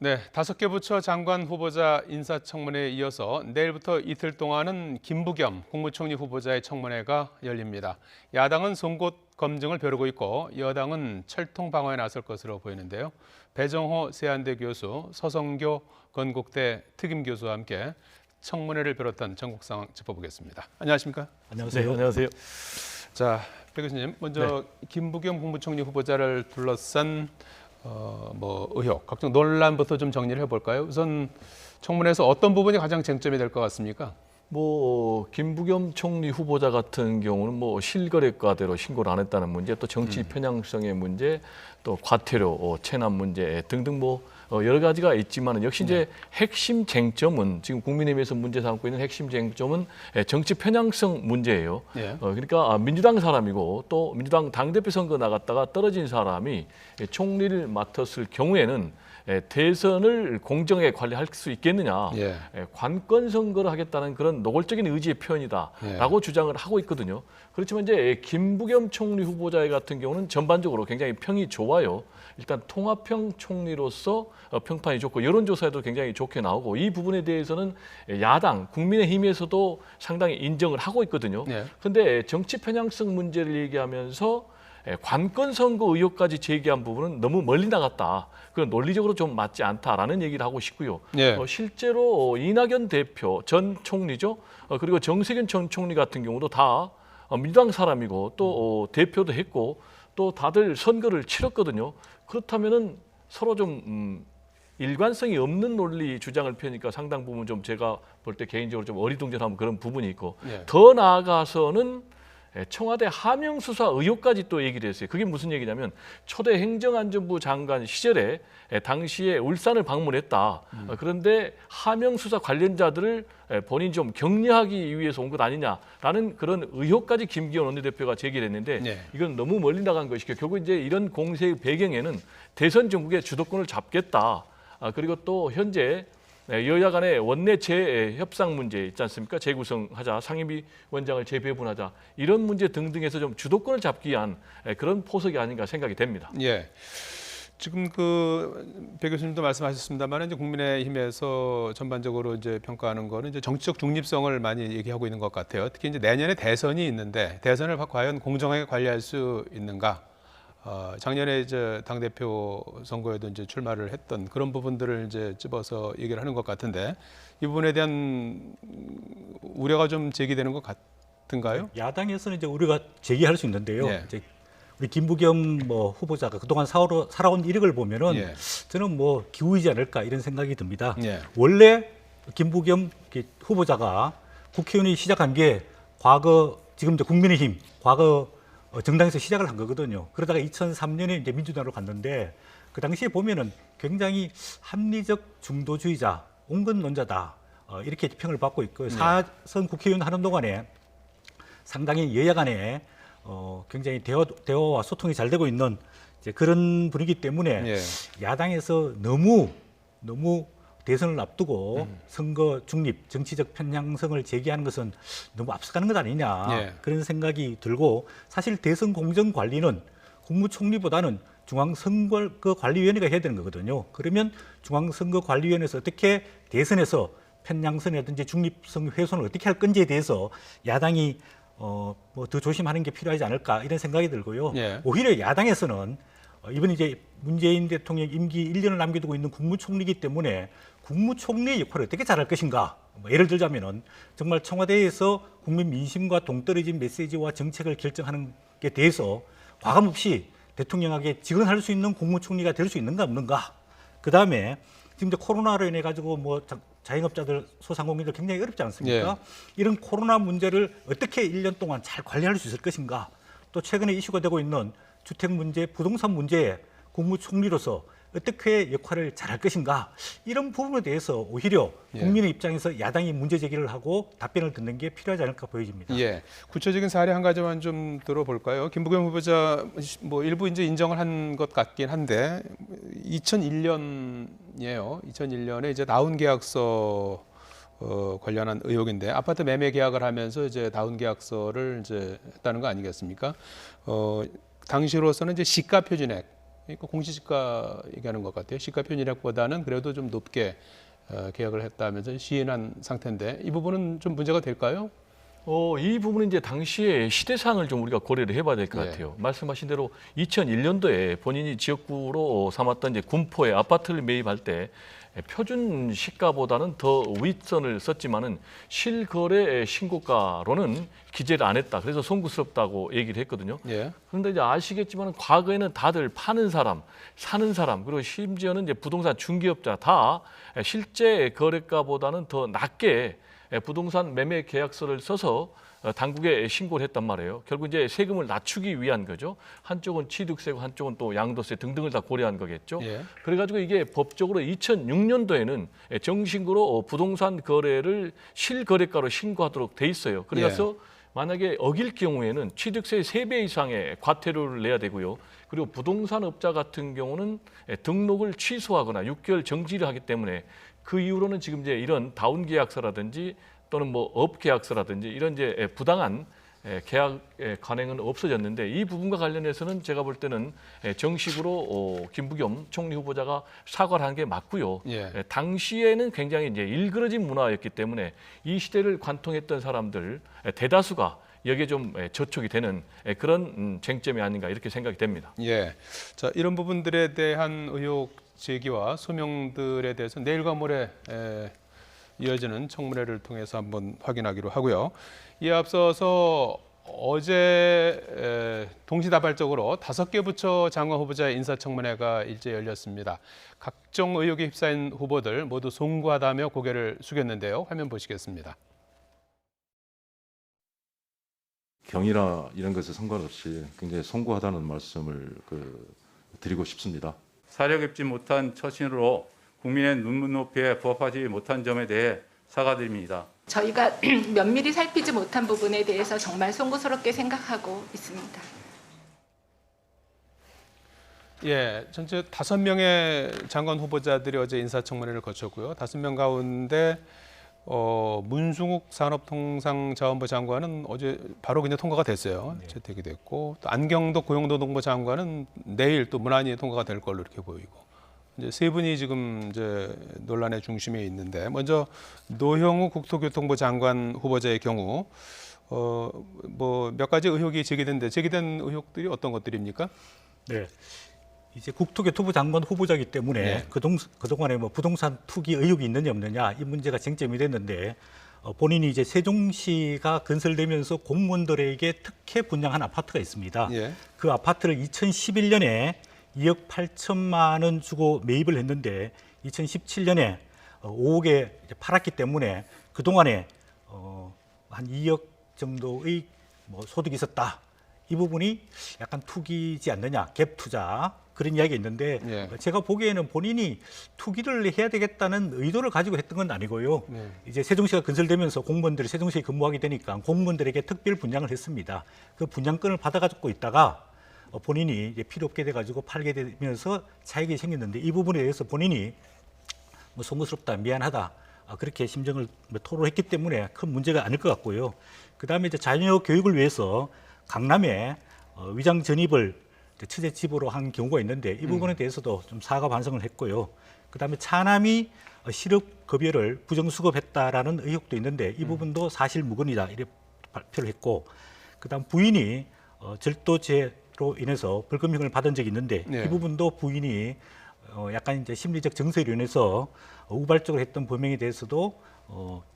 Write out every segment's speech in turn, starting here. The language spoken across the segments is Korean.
네, 5개 부처 장관 후보자 인사청문회에 이어서 내일부터 이틀 동안은 김부겸 국무총리 후보자의 청문회가 열립니다. 야당은 송곳 검증을 벼르고 있고 여당은 철통 방어에 나설 것으로 보이는데요. 배정호 세안대 교수, 서성교 건국대 특임 교수와 함께 청문회를 비롯한 전국 상황 짚어보겠습니다. 안녕하십니까? 안녕하세요. 네, 안녕하세요. 자, 배 교수님, 먼저 김부겸 국무총리 후보자를 둘러싼 의혹, 각종 논란부터 좀 정리를 해볼까요? 우선 청문회에서 어떤 부분이 가장 쟁점이 될 것 같습니까? 김부겸 총리 후보자 같은 경우는 실거래가대로 신고를 안 했다는 문제, 또 정치 편향성의 문제, 또 과태료 체납 문제 등등 여러 가지가 있지만 역시 이제 핵심 쟁점은 지금 국민의힘에서 문제 삼고 있는 핵심 쟁점은 정치 편향성 문제예요. 그러니까 민주당 사람이고 또 민주당 당대표 선거 나갔다가 떨어진 사람이 총리를 맡았을 경우에는 대선을 공정하게 관리할 수 있겠느냐, 관권 선거를 하겠다는 그런 노골적인 의지의 표현이다라고 주장을 하고 있거든요. 그렇지만 이제 김부겸 총리 후보자 같은 경우는 전반적으로 굉장히 평이 좋아요. 일단 통합형 총리로서 평판이 좋고 여론조사에도 굉장히 좋게 나오고 이 부분에 대해서는 야당 국민의힘에서도 상당히 인정을 하고 있거든요. 그런데 정치 편향성 문제를 얘기하면서 관권 선거 의혹까지 제기한 부분은 너무 멀리 나갔다. 그건 논리적으로 좀 맞지 않다라는 얘기를 하고 싶고요. 실제로 이낙연 대표 전 총리죠. 그리고 정세균 전 총리 같은 경우도 다 민주당 사람이고 또 대표도 했고 또 다들 선거를 치렀거든요. 그렇다면은 서로 좀 일관성이 없는 논리 주장을 펴니까 상당 부분 좀 제가 볼 때 개인적으로 좀 어리둥절한 그런 부분이 있고 더 나아가서는 청와대 하명 수사 의혹까지 또 얘기를 했어요. 그게 무슨 얘기냐면 초대 행정안전부 장관 시절에 당시에 울산을 방문했다. 그런데 하명 수사 관련자들을 본인이 좀 격려하기 위해서 온 것 아니냐라는 그런 의혹까지 김기현 원내대표가 제기를 했는데 이건 너무 멀리 나간 것이고 결국 이제 이런 공세의 배경에는 대선 전국의 주도권을 잡겠다. 그리고 또 현재 여야 간의 원내 재협상 문제 있지 않습니까? 재구성하자, 상임위원장을 재배분하자 이런 문제 등등에서 좀 주도권을 잡기 위한 그런 포석이 아닌가 생각이 됩니다. 지금 배 교수님도 말씀하셨습니다만 이제 국민의힘에서 전반적으로 이제 평가하는 거는 이제 정치적 중립성을 많이 얘기하고 있는 것 같아요. 특히 이제 내년에 대선이 있는데 대선을 과연 공정하게 관리할 수 있는가? 작년에 이제 당대표 선거에도 이제 출마를 했던 그런 부분들을 이제 집어서 얘기를 하는 것 같은데 이 부분에 대한 우려가 좀 제기되는 것 같은가요? 야당에서는 이제 우려가 제기할 수 있는데요. 이제 우리 김부겸 후보자가 그동안 살아온 이력을 보면은 저는 기우이지 않을까 이런 생각이 듭니다. 원래 김부겸 후보자가 국회의원이 시작한 게 지금 이제 국민의힘 과거 정당에서 시작을 한 거거든요. 그러다가 2003년에 이제 민주당으로 갔는데 그 당시에 보면은 굉장히 합리적 중도주의자, 온건론자다 이렇게 평을 받고 있고 사선 국회의원 하는 동안에 상당히 여야 간에 굉장히 대화와 소통이 잘 되고 있는 이제 그런 분위기 때문에 야당에서 너무 대선을 앞두고 선거 중립, 정치적 편향성을 제기하는 것은 너무 앞서가는 것 아니냐 그런 생각이 들고 사실 대선 공정 관리는 국무총리보다는 중앙선거관리위원회가 해야 되는 거거든요. 그러면 중앙선거관리위원회에서 어떻게 대선에서 편향성이라든지 중립성 훼손을 어떻게 할 건지에 대해서 야당이 더 조심하는 게 필요하지 않을까 이런 생각이 들고요. 오히려 야당에서는 이번 이제 문재인 대통령 임기 1년을 남겨두고 있는 국무총리이기 때문에 국무총리의 역할을 어떻게 잘할 것인가. 예를 들자면은 정말 청와대에서 국민 민심과 동떨어진 메시지와 정책을 결정하는 게 대해서 과감없이 대통령에게 직언할 수 있는 국무총리가 될 수 있는가 없는가. 그 다음에 지금 이제 코로나로 인해 가지고 자영업자들, 소상공인들 굉장히 어렵지 않습니까? 이런 코로나 문제를 어떻게 1년 동안 잘 관리할 수 있을 것인가. 또 최근에 이슈가 되고 있는 주택 문제, 부동산 문제에 국무총리로서 어떻게 역할을 잘할 것인가 이런 부분에 대해서 오히려 국민의 입장에서 야당이 문제 제기를 하고 답변을 듣는 게 필요하지 않을까 보여집니다. 구체적인 사례 한 가지만 좀 들어볼까요? 김부겸 후보자 일부 이제 인정을 한 것 같긴 한데 2001년이에요. 2001년에 이제 다운 계약서 관련한 의혹인데 아파트 매매 계약을 하면서 이제 다운 계약서를 이제 했다는 거 아니겠습니까? 당시로서는 이제 시가 표준액 그러니까 공시지가 얘기하는 것 같아요. 시가 편입보다는 그래도 좀 높게 계약을 했다면서 시인한 상태인데 이 부분은 좀 문제가 될까요? 이 부분은 이제 당시에 시대상을 좀 우리가 고려를 해봐야 될 것 같아요. 말씀하신 대로 2001년도에 본인이 지역구로 삼았던 이제 군포에 아파트를 매입할 때 표준 시가보다는 더 윗선을 썼지만은 실거래 신고가로는 기재를 안 했다. 그래서 송구스럽다고 얘기를 했거든요. 예. 그런데 이제 아시겠지만 과거에는 다들 파는 사람, 사는 사람, 그리고 심지어는 이제 부동산 중개업자 다 실제 거래가보다는 더 낮게 부동산 매매 계약서를 써서 당국에 신고를 했단 말이에요. 결국 이제 세금을 낮추기 위한 거죠. 한쪽은 취득세고 한쪽은 또 양도세 등등을 다 고려한 거겠죠. 예. 그래가지고 이게 법적으로 2006년도에는 정식으로 부동산 거래를 실거래가로 신고하도록 돼 있어요. 그래서 만약에 어길 경우에는 취득세 3배 이상의 과태료를 내야 되고요. 그리고 부동산업자 같은 경우는 등록을 취소하거나 6개월 정지를 하기 때문에 그 이후로는 지금 이제 이런 다운 계약서라든지 또는 뭐 업 계약서라든지 이런 이제 부당한 계약 관행은 없어졌는데 이 부분과 관련해서는 제가 볼 때는 정식으로 김부겸 총리 후보자가 사과를 한 게 맞고요. 당시에는 굉장히 이제 일그러진 문화였기 때문에 이 시대를 관통했던 사람들 대다수가 여기에 좀 저촉이 되는 그런 쟁점이 아닌가 이렇게 생각이 됩니다. 예. 자, 이런 부분들에 대한 의혹 제기와 소명들에 대해서 내일과 모레 이어지는 청문회를 통해서 한번 확인하기로 하고요. 이에 앞서서 어제 동시다발적으로 5개 부처 장관 후보자의 인사청문회가 일제 열렸습니다. 각종 의혹에 휩싸인 후보들 모두 송구하다며 고개를 숙였는데요. 화면 보시겠습니다. 경이나 이런 것에 상관없이 굉장히 송구하다는 말씀을 드리고 싶습니다. 사려 깊지 못한 처신으로 국민의 눈높이에 부합하지 못한 점에 대해 사과드립니다. 저희가 면밀히 살피지 못한 부분에 대해서 정말 송구스럽게 생각하고 있습니다. 예, 전체 5명의 장관 후보자들이 어제 인사청문회를 거쳤고요. 5명 가운데 문승욱 산업통상자원부 장관은 어제 바로 그냥 통과가 됐어요. 채택이 됐고 또 안경덕 고용노동부 장관은 내일 또 무난히 통과가 될 걸로 이렇게 보이고 이제 세 분이 지금 이제 논란의 중심에 있는데 먼저 노형우 국토교통부 장관 후보자의 경우 뭐 몇 가지 의혹이 제기된 의혹들이 어떤 것들입니까? 네. 이제 국토교통부 장관 후보자이기 때문에 그동안에 뭐 부동산 투기 의혹이 있느냐 없느냐 이 문제가 쟁점이 됐는데 본인이 이제 세종시가 건설되면서 공무원들에게 특혜 분양한 아파트가 있습니다. 그 아파트를 2011년에 2억 8천만 원 주고 매입을 했는데 2017년에 5억에 팔았기 때문에 그동안에 한 2억 정도의 뭐 소득이 있었다. 이 부분이 약간 투기지 않느냐, 갭 투자 그런 이야기가 있는데 제가 보기에는 본인이 투기를 해야 되겠다는 의도를 가지고 했던 건 아니고요. 이제 세종시가 건설되면서 공무원들이 세종시에 근무하게 되니까 공무원들에게 특별 분양을 했습니다. 그 분양권을 받아가지고 있다가 본인이 이제 필요 없게 돼가지고 팔게 되면서 차익이 생겼는데 이 부분에 대해서 본인이 뭐 송구스럽다, 미안하다 그렇게 심정을 토로했기 때문에 큰 문제가 아닐 것 같고요. 그 다음에 이제 자녀 교육을 위해서 강남에 위장 전입을 처제 집으로 한 경우가 있는데 이 부분에 대해서도 좀 사과 반성을 했고요. 그다음에 차남이 실업급여를 부정수급했다라는 의혹도 있는데 이 부분도 사실 무근이다 이렇게 발표를 했고, 그다음 부인이 절도죄로 인해서 벌금형을 받은 적이 있는데 이 부분도 부인이 약간 이제 심리적 정서로 인해서 우발적으로 했던 범행에 대해서도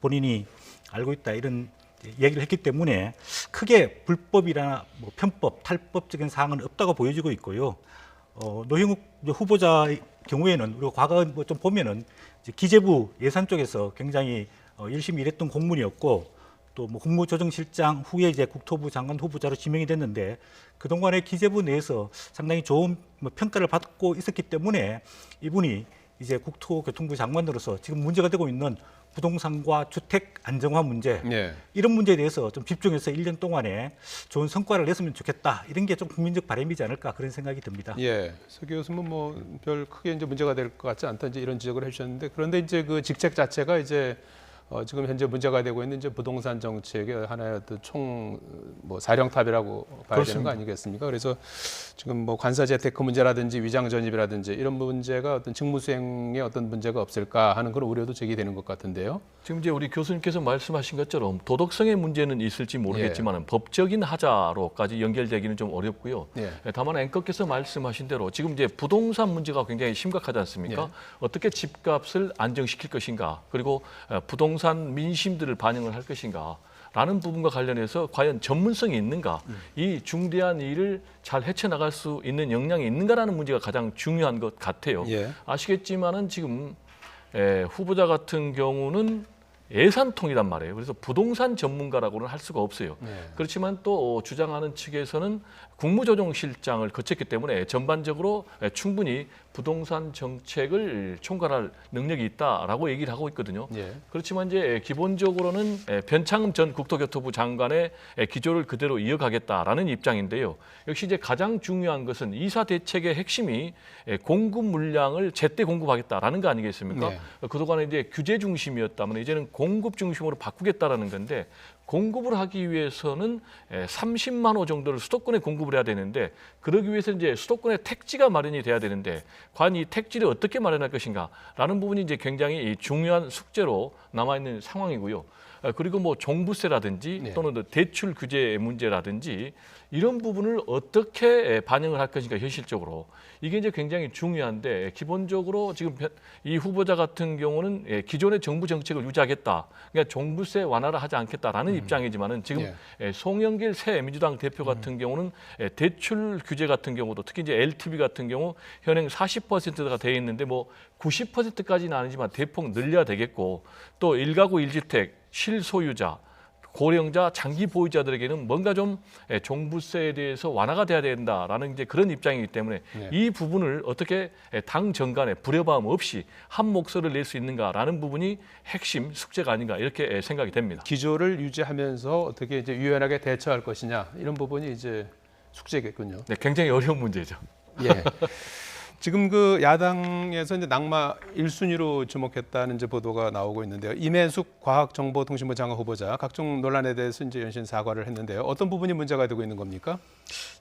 본인이 알고 있다 이런 얘기를 했기 때문에 크게 불법이나 뭐 편법, 탈법적인 사항은 없다고 보여지고 있고요. 노형욱 후보자의 경우에는 우리가 과거 좀 보면은 이제 기재부 예산 쪽에서 굉장히 열심히 일했던 공무원이었고 또 뭐 국무조정실장 후에 이제 국토부 장관 후보자로 지명이 됐는데 그동안에 기재부 내에서 상당히 좋은 평가를 받고 있었기 때문에 이분이 이제 국토교통부 장관으로서 지금 문제가 되고 있는 부동산과 주택 안정화 문제 이런 문제에 대해서 좀 집중해서 1년 동안에 좋은 성과를 냈으면 좋겠다 이런 게 좀 국민적 바람이지 않을까 그런 생각이 듭니다. 서 교수는 뭐 별 크게 이제 문제가 될 것 같지 않다 이제 이런 지적을 해주셨는데 그런데 이제 그 직책 자체가 이제 지금 현재 문제가 되고 있는 이제 부동산 정책의 하나의 어떤 뭐 사령탑이라고 봐야 그렇습니다. 되는 거 아니겠습니까? 그래서 지금 뭐 관사 재테크 문제라든지 위장 전입이라든지 이런 문제가 어떤 직무 수행에 어떤 문제가 없을까 하는 그런 우려도 제기되는 것 같은데요. 지금 이제 우리 교수님께서 말씀하신 것처럼 도덕성의 문제는 있을지 모르겠지만 법적인 하자로까지 연결되기는 좀 어렵고요. 다만 앵커께서 말씀하신 대로 지금 이제 부동산 문제가 굉장히 심각하지 않습니까? 어떻게 집값을 안정시킬 것인가, 그리고 부동산 민심들을 반영을 할 것인가 라는 부분과 관련해서 과연 전문성이 있는가, 이 중대한 일을 잘 헤쳐나갈 수 있는 역량이 있는가라는 문제가 가장 중요한 것 같아요. 아시겠지만은 지금 후보자 같은 경우는 예산통이란 말이에요. 그래서 부동산 전문가라고는 할 수가 없어요. 그렇지만 또 주장하는 측에서는 국무조정실장을 거쳤기 때문에 전반적으로 충분히 부동산 정책을 총괄할 능력이 있다라고 얘기를 하고 있거든요. 그렇지만 이제 기본적으로는 변창흠 전 국토교토부 장관의 기조를 그대로 이어가겠다라는 입장인데요. 역시 이제 가장 중요한 것은 이사 대책의 핵심이 공급 물량을 제때 공급하겠다라는 거 아니겠습니까? 그동안에 이제 규제 중심이었다면 이제는 공급 중심으로 바꾸겠다라는 건데, 공급을 하기 위해서는 30만 호 정도를 수도권에 공급을 해야 되는데, 그러기 위해서 이제 수도권에 택지가 마련이 돼야 되는데, 과연 이 택지를 어떻게 마련할 것인가라는 부분이 이제 굉장히 중요한 숙제로 남아 있는 상황이고요. 그리고 뭐 종부세라든지 또는 대출 규제 문제라든지 이런 부분을 어떻게 반영을 할 것인가, 현실적으로 이게 이제 굉장히 중요한데, 기본적으로 지금 이 후보자 같은 경우는 기존의 정부 정책을 유지하겠다, 그러니까 종부세 완화를 하지 않겠다라는 입장이지만은 지금 송영길 새 민주당 대표 같은 경우는 대출 규제 같은 경우도 특히 이제 LTV 같은 경우 현행 40%가 돼 있는데 뭐 90%까지는 아니지만 대폭 늘려야 되겠고, 또 1가구 1주택 실소유자, 고령자, 장기 보유자들에게는 뭔가 좀 종부세에 대해서 완화가 돼야 된다라는 이제 그런 입장이기 때문에 이 부분을 어떻게 당 정간에 불협화음 없이 한 목소리를 낼 수 있는가라는 부분이 핵심 숙제가 아닌가, 이렇게 생각이 됩니다. 기조를 유지하면서 어떻게 이제 유연하게 대처할 것이냐, 이런 부분이 이제 숙제겠군요. 네, 굉장히 어려운 문제죠. 지금 그 야당에서 이제 낙마 1순위로 주목했다는 이제 보도가 나오고 있는데요. 임혜숙 과학정보통신부 장관 후보자 각종 논란에 대해서 이제 연신 사과를 했는데요. 어떤 부분이 문제가 되고 있는 겁니까?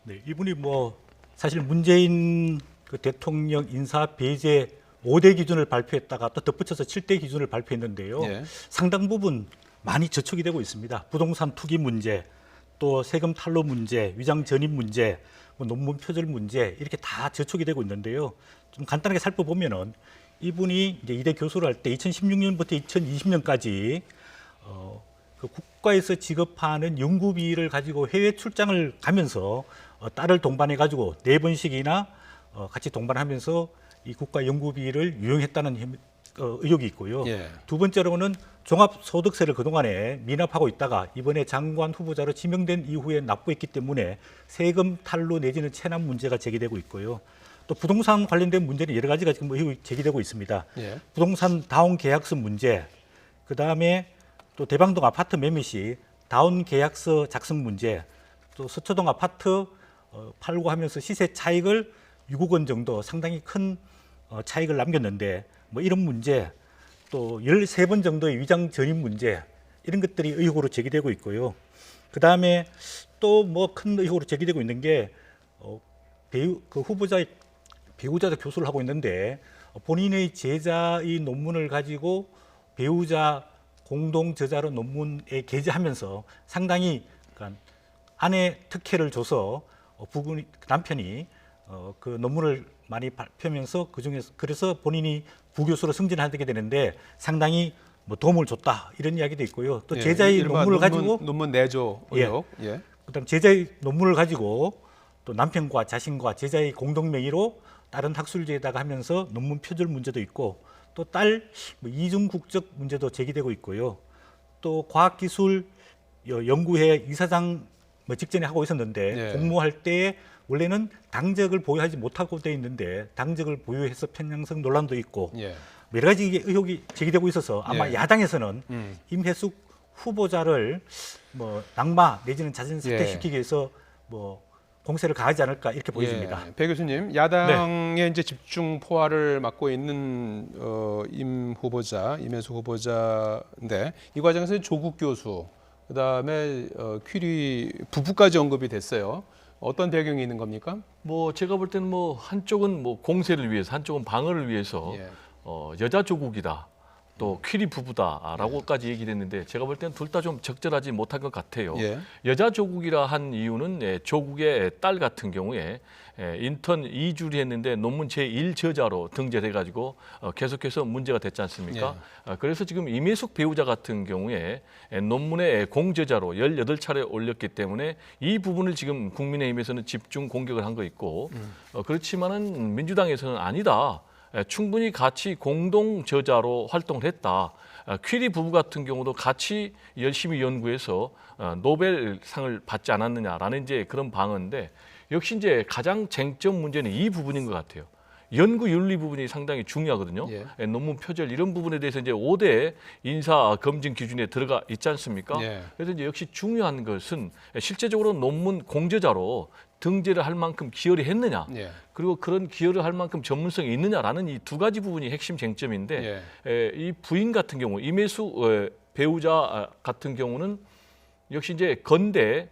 네, 이분이 뭐 사실 문재인 그 대통령 인사 배제 5대 기준을 발표했다가 또 덧붙여서 7대 기준을 발표했는데요. 상당 부분 많이 저촉이 되고 있습니다. 부동산 투기 문제, 또 세금 탈루 문제, 위장 전입 문제, 뭐 논문 표절 문제, 이렇게 다 저촉이 되고 있는데요. 좀 간단하게 살펴보면은 이분이 이제 이대 교수를 할 때 2016년부터 2020년까지 그 국가에서 지급하는 연구비를 가지고 해외 출장을 가면서 딸을 동반해 가지고 4번씩이나 같이 동반하면서 이 국가 연구비를 유용했다는 의혹이 있고요. 두 번째로는 종합소득세를 그동안에 미납하고 있다가 이번에 장관 후보자로 지명된 이후에 납부했기 때문에 세금 탈루 내지는 체납 문제가 제기되고 있고요. 또 부동산 관련된 문제는 여러 가지가 지금 의혹이 제기되고 있습니다. 부동산 다운 계약서 문제, 그다음에 또 대방동 아파트 매매 시 다운 계약서 작성 문제, 또 서초동 아파트 팔고 하면서 시세 차익을 6억 원 정도 상당히 큰 차익을 남겼는데 뭐 이런 문제, 또 13번 정도의 위장 전입 문제, 이런 것들이 의혹으로 제기되고 있고요. 그다음에 또 뭐 큰 의혹으로 제기되고 있는 게 배우자 교수를 하고 있는데 본인의 제자의 논문을 가지고 배우자 공동 저자로 논문에 게재하면서 상당히 그러니까 아내 특혜를 줘서 남편이 그 논문을 많이 발표하면서 그중에서 그래서 본인이 부교수로 승진하게 되는데 상당히 뭐 도움을 줬다, 이런 이야기도 있고요. 또 제자의 논문을 가지고 논문 내조 의혹, 그다음 제자의 논문을 가지고 또 남편과 자신과 제자의 공동 명의로 다른 학술지에다가 하면서 논문 표절 문제도 있고, 또 딸 이중 국적 문제도 제기되고 있고요. 또 과학기술 연구회 이사장 직전에 하고 있었는데 공모할 때 원래는 당적을 보유하지 못하고 돼 있는데 당적을 보유해서 편향성 논란도 있고 여러 가지 의혹이 제기되고 있어서 아마 야당에서는 임혜숙 후보자를 뭐 낙마 내지는 자진 사퇴시키기 위해서 뭐 공세를 가하지 않을까 이렇게 보여집니다. 배 교수님, 야당의 이제 집중 포화를 맡고 있는 임혜수 후보자인데 이 과정에서 조국 교수, 그다음에 퀴리 부부까지 언급이 됐어요. 어떤 배경이 있는 겁니까? 뭐 제가 볼 때는 뭐 한쪽은 뭐 공세를 위해서, 한쪽은 방어를 위해서 예. 여자 조국이다, 또 퀴리 부부다라고까지 얘기를 했는데 제가 볼 때는 둘 다 좀 적절하지 못한 것 같아요. 예. 여자 조국이라 한 이유는 조국의 딸 같은 경우에 인턴 2주를 했는데 논문 제1저자로 등재돼가지고 계속해서 문제가 됐지 않습니까? 그래서 지금 임혜숙 배우자 같은 경우에 논문의 공저자로 18차례 올렸기 때문에 이 부분을 지금 국민의힘에서는 집중 공격을 한 거 있고 그렇지만은 민주당에서는 아니다. 충분히 같이 공동 저자로 활동을 했다. 퀴리 부부 같은 경우도 같이 열심히 연구해서 노벨상을 받지 않았느냐라는 이제 그런 방어인데 역시 이제 가장 쟁점 문제는 이 부분인 것 같아요. 연구 윤리 부분이 상당히 중요하거든요. 예. 논문 표절 이런 부분에 대해서 이제 5대 인사 검증 기준에 들어가 있지 않습니까? 예. 그래서 이제 역시 중요한 것은 실제적으로 논문 공저자로 등재를 할 만큼 기여를 했느냐, 예. 그리고 그런 기여를 할 만큼 전문성이 있느냐라는 이 두 가지 부분이 핵심 쟁점인데 이 부인 같은 경우 임혜수 배우자 같은 경우는 역시 이제 건대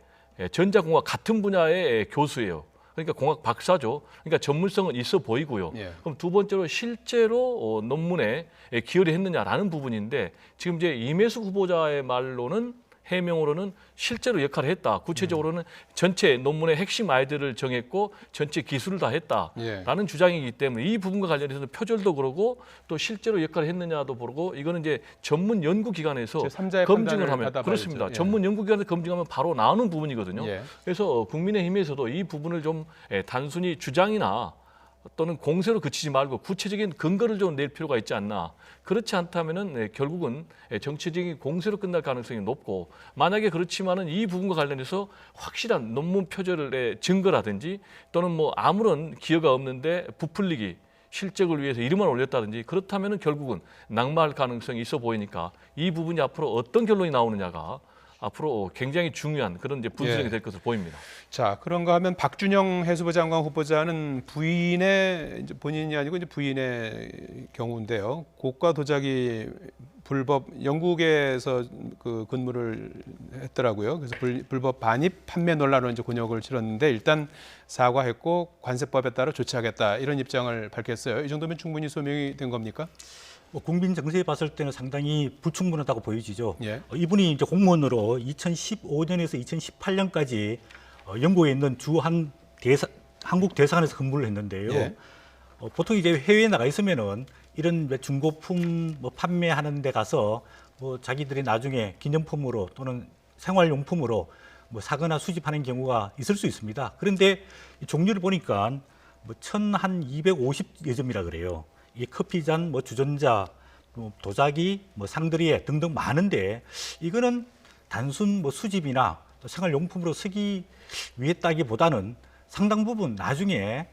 전자공학 같은 분야의 교수예요. 그러니까 공학 박사죠. 그러니까 전문성은 있어 보이고요. 예. 그럼 두 번째로 실제로 논문에 기여를 했느냐라는 부분인데 지금 이제 임혜수 후보자의 말로는 해명으로는 실제로 역할을 했다. 구체적으로는 전체 논문의 핵심 아이들을 정했고 전체 기술을 다 했다라는 주장이기 때문에 이 부분과 관련해서는 표절도 그러고 또 실제로 역할을 했느냐도 그러고 이거는 이제 전문 연구기관에서 검증을 하면 그렇습니다. 전문 연구기관에서 검증하면 바로 나오는 부분이거든요. 그래서 국민의힘에서도 이 부분을 좀 단순히 주장이나 또는 공세로 그치지 말고 구체적인 근거를 좀 낼 필요가 있지 않나. 그렇지 않다면은 결국은 정치적인 공세로 끝날 가능성이 높고 만약에 그렇지만은 이 부분과 관련해서 확실한 논문 표절의 증거라든지 또는 뭐 아무런 기여가 없는데 부풀리기 실적을 위해서 이름만 올렸다든지 그렇다면은 결국은 낙마할 가능성이 있어 보이니까 이 부분이 앞으로 어떤 결론이 나오느냐가 앞으로 굉장히 중요한 그런 이제 분수령이 될 것으로 보입니다. 자, 그런가 하면 박준영 해수부 장관 후보자는 부인의 이제 본인이 아니고 이제 부인의 경우인데요. 고가 도자기 불법 영국에서 그 근무를 했더라고요. 그래서 불법 반입 판매 논란으로 이제 곤욕을 치렀는데 일단 사과했고 관세법에 따라 조치하겠다 이런 입장을 밝혔어요. 이 정도면 충분히 소명이 된 겁니까? 국민 정세에 봤을 때는 상당히 불충분하다고 보여지죠. 예. 이분이 이제 공무원으로 2015년에서 2018년까지 영국에 있는 한국 대사관에서 근무를 했는데요. 예. 보통 이제 해외에 나가 있으면은 이런 중고품 뭐 판매하는 데 가서 뭐 자기들이 나중에 기념품으로 또는 생활용품으로 뭐 사거나 수집하는 경우가 있을 수 있습니다. 그런데 이 종류를 보니까 뭐 1,250여 점이라 그래요. 이 커피잔, 뭐 주전자, 도자기, 뭐 상드리에 등등 많은데 이거는 단순 뭐 수집이나 생활용품으로 쓰기 위했다기보다는 상당 부분 나중에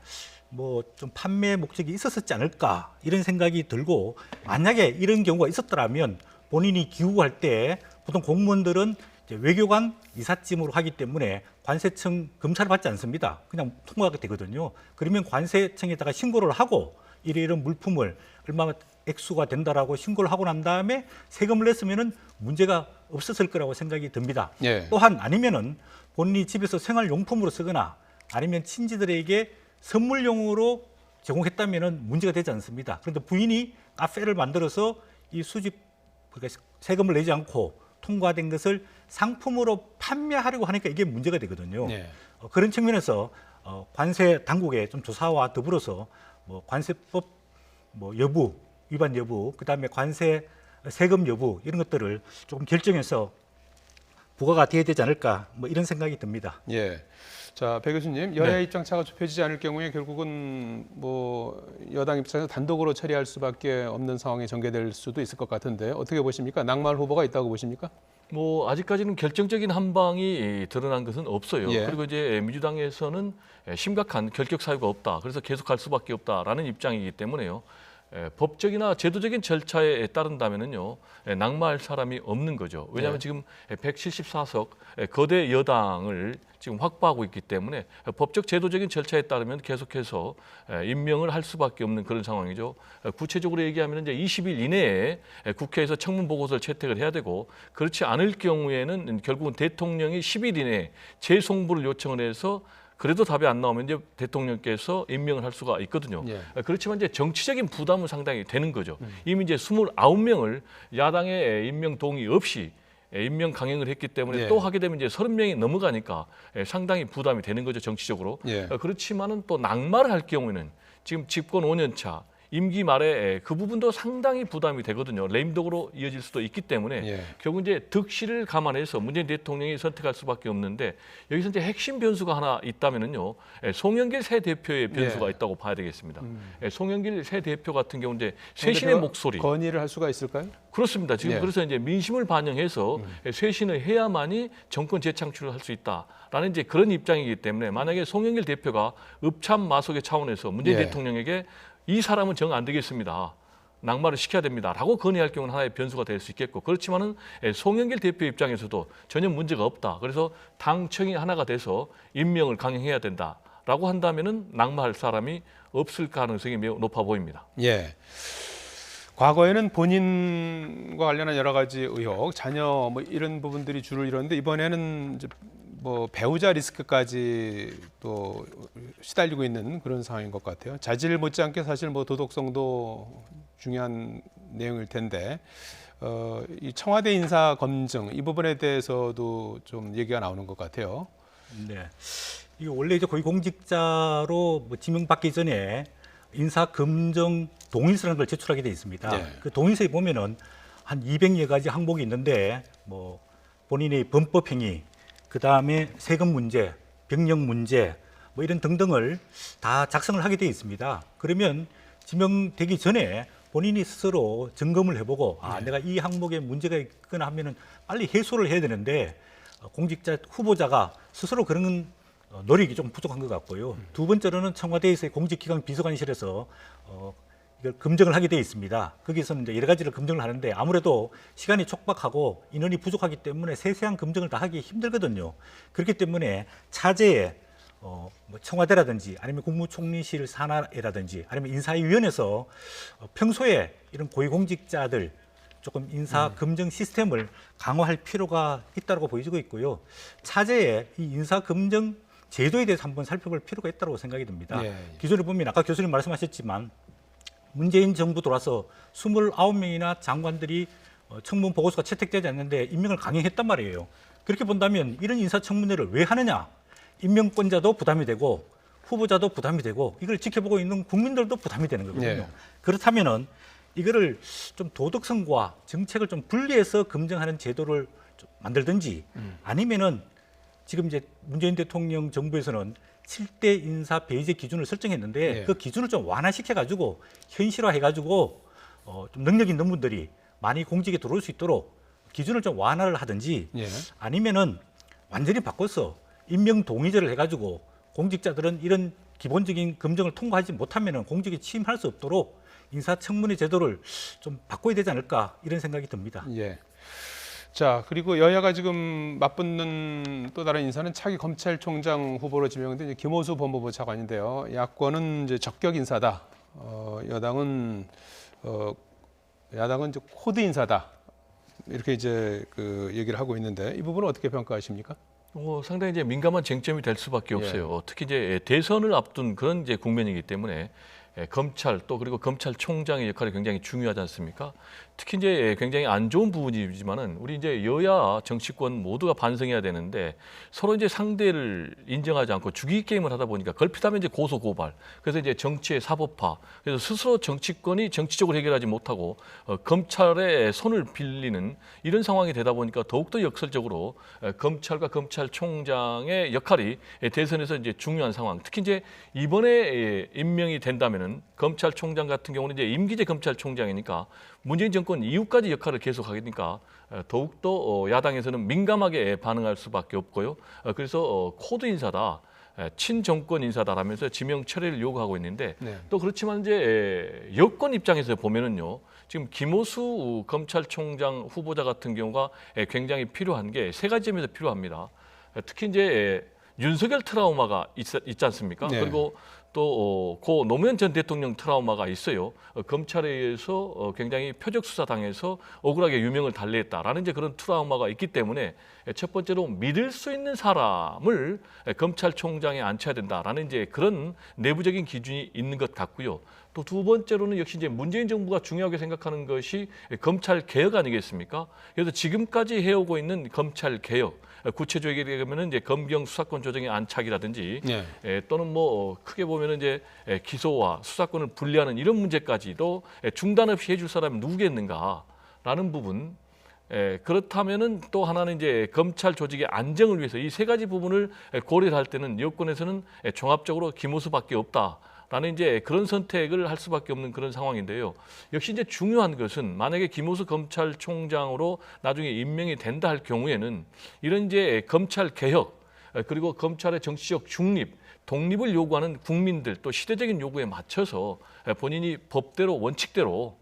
뭐 좀 판매 목적이 있었지 않을까 이런 생각이 들고 만약에 이런 경우가 있었더라면 본인이 귀국할 때 보통 공무원들은 이제 외교관 이삿짐으로 하기 때문에 관세청 검사를 받지 않습니다. 그냥 통과하게 되거든요. 그러면 관세청에다가 신고를 하고 이런 물품을 얼마 액수가 된다라고 신고를 하고 난 다음에 세금을 냈으면은 문제가 없었을 거라고 생각이 듭니다. 예. 또한 아니면은 본인이 집에서 생활용품으로 쓰거나 아니면 친지들에게 선물용으로 제공했다면은 문제가 되지 않습니다. 그런데 부인이 카페를 만들어서 이 수집 그러니까 세금을 내지 않고 통과된 것을 상품으로 판매하려고 하니까 이게 문제가 되거든요. 예. 그런 측면에서 관세 당국의 좀 조사와 더불어서 뭐 관세법 뭐 여부 위반 여부 그다음에 관세 세금 여부 이런 것들을 조금 결정해서 부과가 돼야 되지 않을까 뭐 이런 생각이 듭니다. 예. 자, 배 교수님, 여야의 입장차가 좁혀지지 않을 경우에 결국은 뭐 여당 입장에서 단독으로 처리할 수밖에 없는 상황이 전개될 수도 있을 것 같은데 어떻게 보십니까? 낙마할 후보가 있다고 보십니까? 뭐 아직까지는 결정적인 한방이 드러난 것은 없어요. 예. 그리고 이제 민주당에서는 심각한 결격 사유가 없다. 그래서 계속할 수밖에 없다라는 입장이기 때문에요. 법적이나 제도적인 절차에 따른다면은요 낙마할 사람이 없는 거죠. 왜냐하면 지금 174석 거대 여당을 지금 확보하고 있기 때문에 법적 제도적인 절차에 따르면 계속해서 임명을 할 수밖에 없는 그런 상황이죠. 구체적으로 얘기하면 이제 20일 이내에 국회에서 청문 보고서를 채택을 해야 되고 그렇지 않을 경우에는 결국은 대통령이 10일 이내에 재송부를 요청을 해서 그래도 답이 안 나오면 이제 대통령께서 임명을 할 수가 있거든요. 예. 그렇지만 이제 정치적인 부담은 상당히 되는 거죠. 이미 이제 29명을 야당의 임명 동의 없이 임명 강행을 했기 때문에 예. 또 하게 되면 이제 30명이 넘어가니까 상당히 부담이 되는 거죠, 정치적으로. 예. 그렇지만은 또 낙마를 할 경우에는 지금 집권 5년 차 임기 말에 그 부분도 상당히 부담이 되거든요. 레임덕으로 이어질 수도 있기 때문에 예. 결국 이제 득실을 감안해서 문재인 대통령이 선택할 수밖에 없는데 여기서 이제 핵심 변수가 하나 있다면은요. 송영길 새 대표의 변수가 예. 있다고 봐야 되겠습니다. 송영길 새 대표 같은 경우 이제 그런데 쇄신의 그 목소리. 건의를 할 수가 있을까요? 그렇습니다. 지금 예. 그래서 이제 민심을 반영해서 쇄신을 해야만이 정권 재창출을 할 수 있다라는 이제 그런 입장이기 때문에 만약에 송영길 대표가 읍참마속의 차원에서 문재인 예. 대통령에게 이 사람은 정 안 되겠습니다. 낙마를 시켜야 됩니다라고 건의할 경우는 하나의 변수가 될 수 있겠고 그렇지만은 송영길 대표 입장에서도 전혀 문제가 없다. 그래서 당청이 하나가 돼서 임명을 강행해야 된다라고 한다면은 낙마할 사람이 없을 가능성이 매우 높아 보입니다. 예. 과거에는 본인과 관련한 여러 가지 의혹, 자녀 뭐 이런 부분들이 주를 이뤘는데 이번에는 이제 뭐 배우자 리스크까지 또 시달리고 있는 그런 상황인 것 같아요. 자질 못지않게 사실 뭐 도덕성도 중요한 내용일 텐데 이 청와대 인사 검증 이 부분에 대해서도 좀 얘기가 나오는 것 같아요. 네. 이게 원래 이제 고위공직자로 뭐 지명받기 전에 인사 검증 동의서라는 걸 제출하게 돼 있습니다. 네. 그 동의서에 보면은 한 200여 가지 항목이 있는데 뭐 본인의 범법 행위, 그 다음에 세금 문제, 병력 문제, 뭐 이런 등등을 다 작성을 하게 돼 있습니다. 그러면 지명되기 전에 본인이 스스로 점검을 해보고 내가 이 항목에 문제가 있거나 하면은 빨리 해소를 해야 되는데 공직자 후보자가 스스로 그런 노력이 좀 부족한 것 같고요. 두 번째로는 청와대에서의 공직기강 비서관실에서 이걸 검증을 하게 돼 있습니다. 거기서는 이제 여러 가지를 검증을 하는데 아무래도 시간이 촉박하고 인원이 부족하기 때문에 세세한 검증을 다 하기 힘들거든요. 그렇기 때문에 차제에 뭐 청와대라든지 아니면 국무총리실 산하라든지 아니면 인사위원회에서 평소에 이런 고위공직자들 조금 인사 검증 시스템을 강화할 필요가 있다고 보여지고 있고요. 차제에 이 인사 검증 제도에 대해서 한번 살펴볼 필요가 있다고 생각이 듭니다. 예. 기존에 보면 아까 교수님 말씀하셨지만 문재인 정부 들어와서 29명이나 장관들이 청문 보고서가 채택되지 않는데 임명을 강행했단 말이에요. 그렇게 본다면 이런 인사청문회를 왜 하느냐? 임명권자도 부담이 되고 후보자도 부담이 되고 이걸 지켜보고 있는 국민들도 부담이 되는 거거든요. 예. 그렇다면은 이거를 좀 도덕성과 정책을 좀 분리해서 검증하는 제도를 좀 만들든지 아니면은 지금 이제 문재인 대통령 정부에서는 7대 인사 배제 기준을 설정했는데 예. 그 기준을 좀 완화시켜가지고 현실화해가지고 좀 능력 있는 분들이 많이 공직에 들어올 수 있도록 기준을 좀 완화를 하든지 예. 아니면은 완전히 바꿔서 임명 동의제를 해가지고 공직자들은 이런 기본적인 검증을 통과하지 못하면은 공직에 취임할 수 없도록 인사청문회 제도를 좀 바꿔야 되지 않을까 이런 생각이 듭니다. 예. 자, 그리고 여야가 지금 맞붙는 또 다른 인사는 차기 검찰총장 후보로 지명된 김호수 법무부 차관인데요. 야권은 이제 적격 인사다. 야당은 이제 코드 인사다. 이렇게 이제 그 얘기를 하고 있는데 이 부분은 어떻게 평가하십니까? 상당히 이제 민감한 쟁점이 될 수밖에 없어요. 특히 이제 대선을 앞둔 그런 이제 국면이기 때문에 검찰 또 그리고 검찰총장의 역할이 굉장히 중요하지 않습니까? 특히 이제 굉장히 안 좋은 부분이지만은 우리 이제 여야 정치권 모두가 반성해야 되는데 서로 이제 상대를 인정하지 않고 죽이기 게임을 하다 보니까 걸핏하면 이제 고소 고발. 그래서 이제 정치의 사법화. 그래서 스스로 정치권이 정치적으로 해결하지 못하고 검찰의 손을 빌리는 이런 상황이 되다 보니까 더욱더 역설적으로 검찰과 검찰총장의 역할이 대선에서 이제 중요한 상황. 특히 이제 이번에 임명이 된다면은 검찰총장 같은 경우는 이제 임기제 검찰총장이니까 문재인 정권 이후까지 역할을 계속하니까 더욱더 야당에서는 민감하게 반응할 수밖에 없고요. 그래서 코드 인사다. 친정권 인사다라면서 지명 철회를 요구하고 있는데 네. 또 그렇지만 이제 여권 입장에서 보면은요. 지금 김호수 검찰총장 후보자 같은 경우가 굉장히 필요한 게 세 가지 점에서 필요합니다. 특히 이제 윤석열 트라우마가 있지 않습니까? 네. 그리고 또 고 노무현 전 대통령 트라우마가 있어요. 검찰에 의해서 굉장히 표적 수사당해서 억울하게 유명을 달리했다라는 이제 그런 트라우마가 있기 때문에 첫 번째로 믿을 수 있는 사람을 검찰총장에 앉혀야 된다라는 이제 그런 내부적인 기준이 있는 것 같고요. 또 두 번째로는 역시 이제 문재인 정부가 중요하게 생각하는 것이 검찰 개혁 아니겠습니까? 그래서 지금까지 해오고 있는 검찰 개혁, 구체적이게 얘기하면은 이제 검경 수사권 조정의 안착이라든지 네. 또는 뭐 크게 보면은 이제 기소와 수사권을 분리하는 이런 문제까지도 중단 없이 해줄 사람이 누구겠는가라는 부분. 그렇다면은 또 하나는 이제 검찰 조직의 안정을 위해서 이 세 가지 부분을 고려할 때는 여권에서는 종합적으로 김호수밖에 없다. 라는 이제 그런 선택을 할 수밖에 없는 그런 상황인데요. 역시 이제 중요한 것은 만약에 김호수 검찰총장으로 나중에 임명이 된다 할 경우에는 이런 이제 검찰 개혁 그리고 검찰의 정치적 중립, 독립을 요구하는 국민들 또 시대적인 요구에 맞춰서 본인이 법대로 원칙대로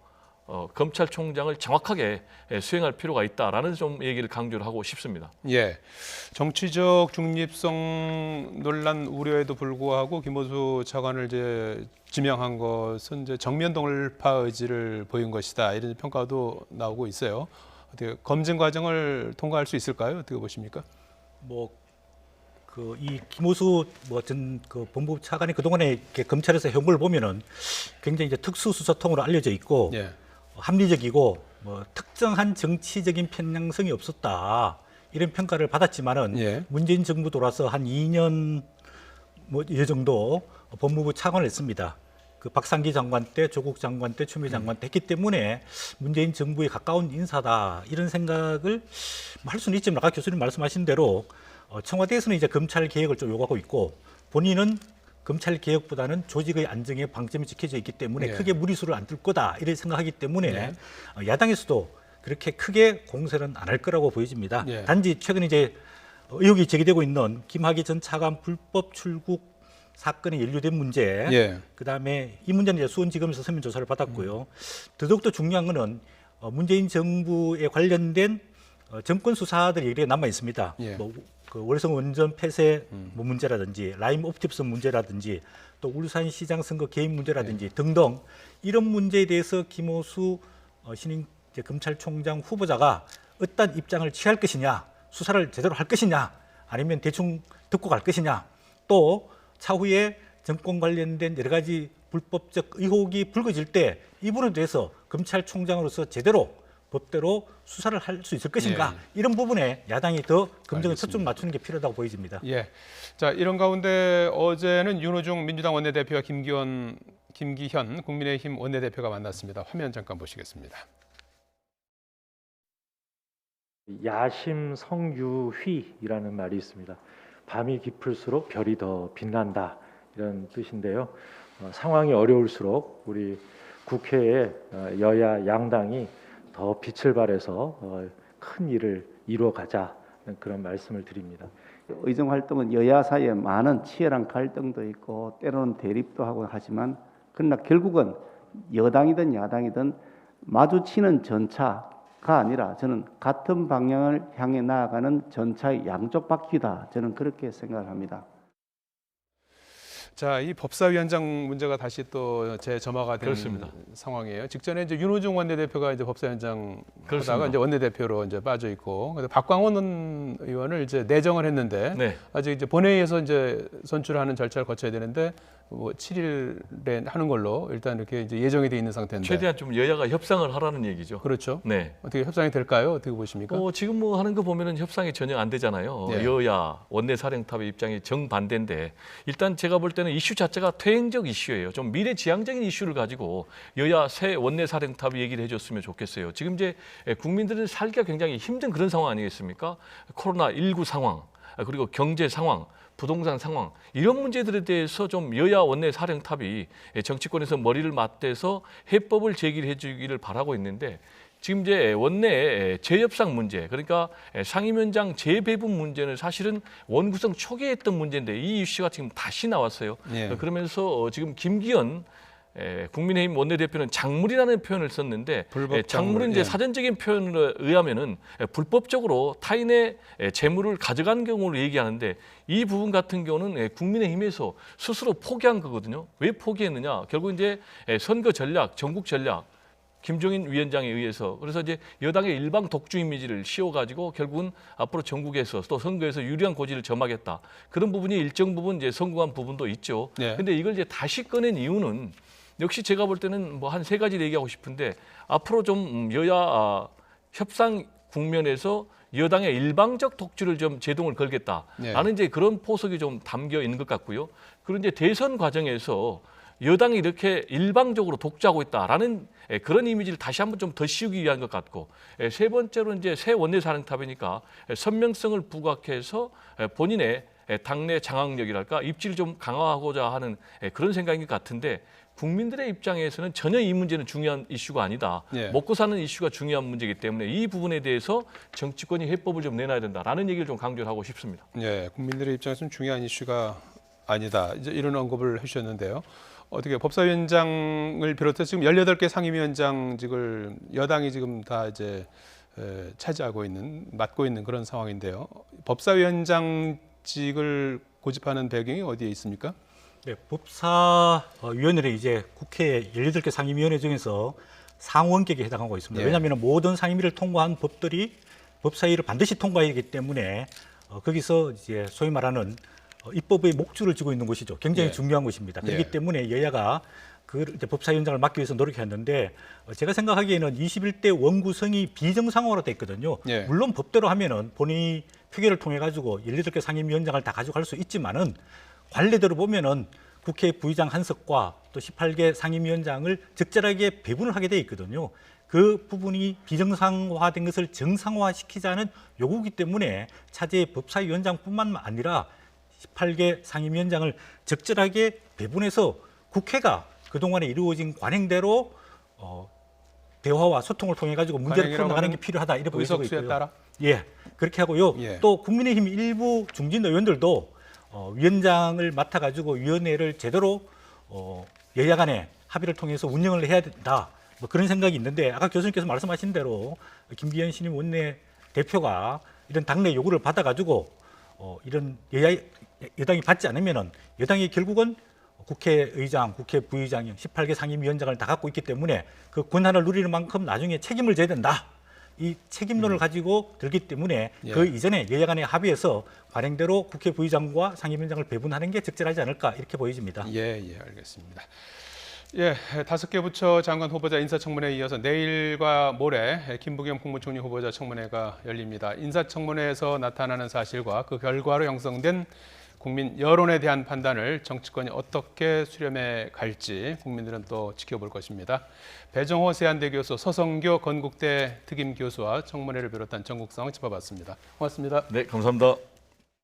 검찰총장을 정확하게 수행할 필요가 있다라는 좀 얘기를 강조를 하고 싶습니다. 예, 정치적 중립성 논란 우려에도 불구하고 김호수 차관을 이제 지명한 것은 이제 정면 돌파 의지를 보인 것이다 이런 평가도 나오고 있어요. 어떻게 검증 과정을 통과할 수 있을까요? 어떻게 보십니까? 이 김호수 전 법무부 차관이 그동안에 이렇게 검찰에서 해온 걸 보면은 굉장히 이제 특수수사통으로 알려져 있고 예. 합리적이고 특정한 정치적인 편향성이 없었다 이런 평가를 받았지만은 예. 문재인 정부 돌아서 한 2년 이 정도 법무부 차관을 했습니다. 그 박상기 장관 때, 조국 장관 때, 추미애 장관 때 했기 때문에 문재인 정부에 가까운 인사다 이런 생각을 할 수는 있지만 아까 교수님 말씀하신 대로 청와대에서는 이제 검찰 개혁을 좀 요구하고 있고 본인은 검찰 개혁보다는 조직의 안정에 방점이 찍혀져 있기 때문에 네. 크게 무리수를 안 둘 거다 이렇게 생각하기 때문에 네. 야당에서도 그렇게 크게 공세는 안 할 거라고 보여집니다. 네. 단지 최근 이제 의혹이 제기되고 있는 김학의 전 차관 불법 출국 사건에 연루된 문제, 예. 그다음에 이 문제는 이제 수원지검에서 서면 조사를 받았고요. 더더욱더 중요한 것은 문재인 정부에 관련된 정권 수사들이 여기에 남아 있습니다. 예. 그 월성 원전 폐쇄 문제라든지 라임 옵티브스 문제라든지 또 울산시장 선거 개입 문제라든지 등등 이런 문제에 대해서 김호수 신임 검찰총장 후보자가 어떤 입장을 취할 것이냐, 수사를 제대로 할 것이냐, 아니면 대충 듣고 갈 것이냐, 또 차후에 정권 관련된 여러 가지 불법적 의혹이 불거질 때 이 부분에 대해서 검찰총장으로서 제대로 법대로 수사를 할 수 있을 것인가 이런 부분에 야당이 더 검증에 초점 맞추는 게 필요하다고 보여집니다. 예. 자, 이런 가운데 어제는 윤호중 민주당 원내대표와 김기현 국민의힘 원내대표가 만났습니다. 화면 잠깐 보시겠습니다. 야심성유휘라는 말이 있습니다. 밤이 깊을수록 별이 더 빛난다 이런 뜻인데요. 상황이 어려울수록 우리 국회에 여야 양당이 더 빛을 발해서 큰 일을 이루어가자는 그런 말씀을 드립니다. 의정 활동은 여야 사이에 많은 치열한 갈등도 있고 때로는 대립도 하고 하지만 그러나 결국은 여당이든 야당이든 마주치는 전차가 아니라 저는 같은 방향을 향해 나아가는 전차의 양쪽 바퀴다. 저는 그렇게 생각을 합니다. 자, 이 법사위원장 문제가 다시 또 재점화가 된 그렇습니다. 상황이에요. 직전에 이제 윤호중 원내대표가 이제 법사위원장 그렇습니다. 하다가 이제 원내대표로 이제 빠져 있고, 근데 박광원 의원을 이제 내정을 했는데 네. 아직 이제 본회의에서 이제 선출하는 절차를 거쳐야 되는데 뭐 7일에 하는 걸로 일단 이렇게 이제 예정이 돼 있는 상태인데. 최대한 좀 여야가 협상을 하라는 얘기죠. 그렇죠. 네. 어떻게 협상이 될까요? 어떻게 보십니까? 지금 뭐 하는 거 보면은 협상이 전혀 안 되잖아요. 네. 여야 원내사령탑의 입장이 정반대인데 일단 제가 볼 때는 이슈 자체가 퇴행적 이슈예요. 좀 미래지향적인 이슈를 가지고 여야 새 원내사령탑이 얘기를 해줬으면 좋겠어요. 지금 이제 국민들은 살기가 굉장히 힘든 그런 상황 아니겠습니까? 코로나19 상황, 그리고 경제 상황, 부동산 상황 이런 문제들에 대해서 좀 여야 원내 사령탑이 정치권에서 머리를 맞대서 해법을 제기해 주기를 바라고 있는데 지금 이제 원내 재협상 문제, 그러니까 상임위원장 재배분 문제는 사실은 원구성 초기에 했던 문제인데 이 이슈가 지금 다시 나왔어요. 예. 그러면서 지금 김기현 국민의힘 원내대표는 작물이라는 표현을 썼는데 불법 작물은 이제 작물, 예. 사전적인 표현에 의하면은 불법적으로 타인의 재물을 가져간 경우를 얘기하는데 이 부분 같은 경우는 국민의힘에서 스스로 포기한 거거든요. 왜 포기했느냐? 결국 이제 선거 전략, 전국 전략 김종인 위원장에 의해서 그래서 이제 여당의 일방 독주 이미지를 씌워가지고 결국은 앞으로 전국에서 또 선거에서 유리한 고지를 점하겠다. 그런 부분이 일정 부분 이제 성공한 부분도 있죠. 네. 근데 이걸 이제 다시 꺼낸 이유는 역시 제가 볼 때는 뭐 한 3가지 얘기하고 싶은데 앞으로 좀 여야 협상 국면에서 여당의 일방적 독주를 좀 제동을 걸겠다라는 이제 그런 포석이 좀 담겨 있는 것 같고요. 그리고 이제 대선 과정에서 여당이 이렇게 일방적으로 독주하고 있다라는 그런 이미지를 다시 한번 좀 더 씌우기 위한 것 같고, 3번째로 이제 새 원내사령탑이니까 선명성을 부각해서 본인의 당내 장악력이랄까 입지를 좀 강화하고자 하는 그런 생각인 것 같은데, 국민들의 입장에서는 전혀 이 문제는 중요한 이슈가 아니다. 예. 먹고 사는 이슈가 중요한 문제이기 때문에 이 부분에 대해서 정치권이 해법을 좀 내놔야 된다라는 얘기를 좀 강조를 하고 싶습니다. 예, 국민들의 입장에서는 중요한 이슈가 아니다. 이제 이런 언급을 해주셨는데요. 어떻게 법사위원장을 비롯해서 지금 18개 상임위원장직을 여당이 지금 다 이제 차지하고 있는, 맡고 있는 그런 상황인데요. 법사위원장직을 고집하는 배경이 어디에 있습니까? 네, 법사위원회는 이제 국회 18개 상임위원회 중에서 상원격에 해당하고 있습니다. 예. 왜냐하면 모든 상임위를 통과한 법들이 법사위를 반드시 통과해야 하기 때문에 거기서 이제 소위 말하는 입법의 목줄을 쥐고 있는 것이죠. 굉장히 예. 중요한 것입니다. 그렇기 예. 때문에 여야가 그 이제 법사위원장을 맡기 위해서 노력했는데 제가 생각하기에는 21대 원구성이 비정상화로 돼 있거든요. 예. 물론 법대로 하면은 본인이 표결을 통해 가지고 18개 상임위원장을 다 가져갈 수 있지만은 관례대로 보면은 국회 부의장 한석과 또 18개 상임위원장을 적절하게 배분을 하게 돼 있거든요. 그 부분이 비정상화된 것을 정상화시키자는 요구이기 때문에 차제의 법사위원장뿐만 아니라 18개 상임위원장을 적절하게 배분해서 국회가 그동안에 이루어진 관행대로 대화와 소통을 통해 가지고 문제를 풀어나가는 게 필요하다 이렇게 보고 의석수에 있고요. 따라? 예, 그렇게 하고요. 예. 또 국민의힘 일부 중진 의원들도 위원장을 맡아가지고 위원회를 제대로 여야 간에 합의를 통해서 운영을 해야 된다. 뭐 그런 생각이 있는데 아까 교수님께서 말씀하신 대로 김기현 신임 원내 대표가 이런 당내 요구를 받아가지고 이런 여당이 받지 않으면은 여당이 결국은 국회의장, 국회 부의장, 18개 상임위원장을 다 갖고 있기 때문에 그 권한을 누리는 만큼 나중에 책임을 져야 된다. 이 책임론을 가지고 들기 때문에 예. 그 이전에 여야 간의 합의해서 관행대로 국회 부의장과 상임위원장을 배분하는 게 적절하지 않을까 이렇게 보여집니다. 예, 알겠습니다. 예, 5개 부처 장관 후보자 인사청문회에 이어서 내일과 모레 김부겸 국무총리 후보자 청문회가 열립니다. 인사청문회에서 나타나는 사실과 그 결과로 형성된 국민 여론에 대한 판단을 정치권이 어떻게 수렴해 갈지 국민들은 또 지켜볼 것입니다. 배정호 세한대 교수, 서성교 건국대 특임 교수와 청문회를 비롯한 전국 상황 짚어봤습니다. 고맙습니다. 네, 감사합니다.